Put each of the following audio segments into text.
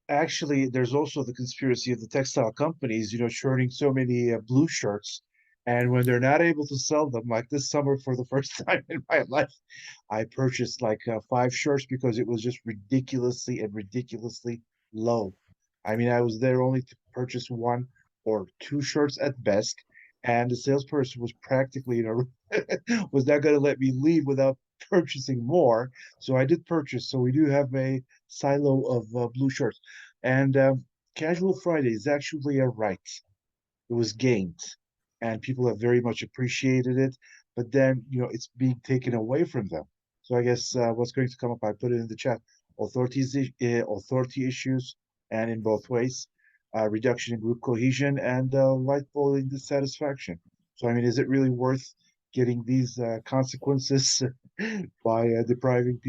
Actually, there's also the conspiracy of the textile companies, churning so many blue shirts. And when they're not able to sell them, like this summer for the first time in my life, I purchased like five shirts because it was just ridiculously low. I mean, I was there only to purchase one or two shirts at best, and the salesperson was practically, was not going to let me leave without purchasing more. So I did purchase. So we do have a silo of blue shirts. And Casual Friday is actually a right. It was gained, and people have very much appreciated it. But then, it's being taken away from them. So I guess what's going to come up, I put it in the chat. Authority issues, and in both ways, reduction in group cohesion and light bullying dissatisfaction. So I mean, is it really worth getting these consequences by depriving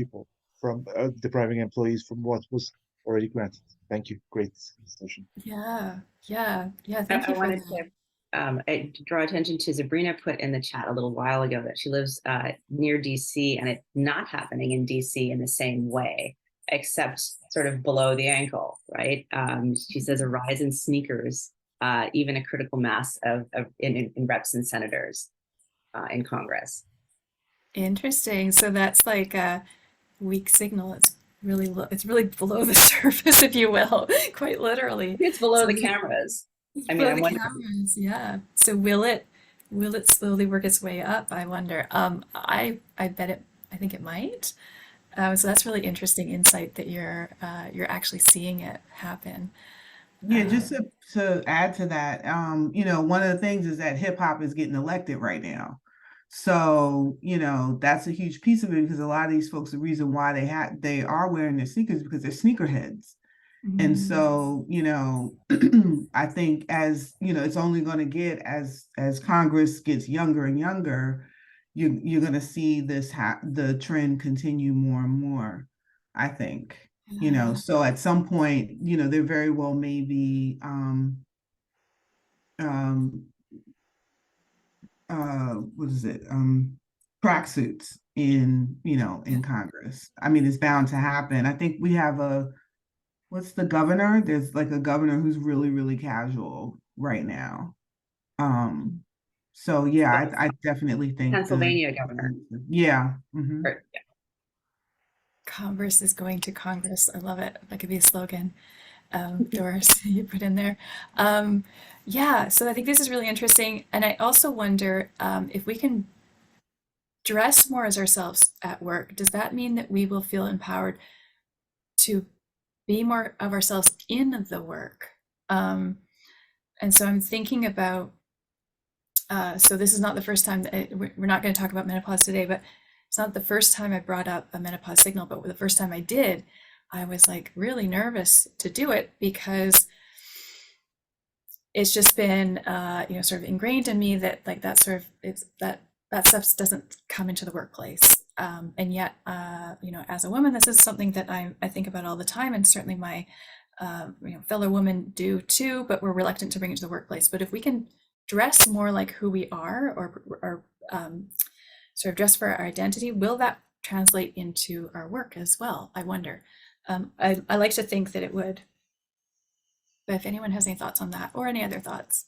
employees from what was already granted? Thank you. Great discussion. Yeah. Thank I you for wanted that. to draw attention to Sabrina put in the chat a little while ago that she lives near DC, and it's not happening in DC in the same way, except sort of below the ankle, right? She says a rise in sneakers, even a critical mass in reps and senators in Congress. Interesting. So that's like a weak signal. It's really below the surface, if you will, quite literally. It's below So the cameras. I mean, below I'm the wondering. cameras, yeah. So will it slowly work its way up? I wonder. I bet it. I think it might. So that's really interesting insight that you're actually seeing it happen. Yeah, just to add to that, one of the things is that hip hop is getting elected right now. So, that's a huge piece of it because a lot of these folks, the reason why they are wearing their sneakers because they're sneakerheads. And so, I think as, it's only going to get as Congress gets younger and younger, you're going to see the trend continue more and more, I think. So at some point, there very well may be um what is it? Tracksuits in Congress. I mean, it's bound to happen. I think we have what's the governor? There's like a governor who's really, really casual right now. So yeah, I definitely think Pennsylvania governor. Yeah. Mm-hmm. Yeah. Congress is going to Congress. I love it. That could be a slogan. Doris, you put in there. Yeah, so I think this is really interesting. And I also wonder if we can dress more as ourselves at work, does that mean that we will feel empowered to be more of ourselves in the work? And so I'm thinking about, so this is not the first time that we're not going to talk about menopause today, but it's not the first time I brought up a menopause signal, but the first time I did, I was like really nervous to do it because it's just been, sort of ingrained in me that like that sort of it's that stuff doesn't come into the workplace. And yet, as a woman, this is something that I think about all the time, and certainly my fellow women do too. But we're reluctant to bring it to the workplace. But if we can dress more like who we are, or sort of dress for our identity, will that translate into our work as well? I wonder. I like to think that it would. But if anyone has any thoughts on that or any other thoughts.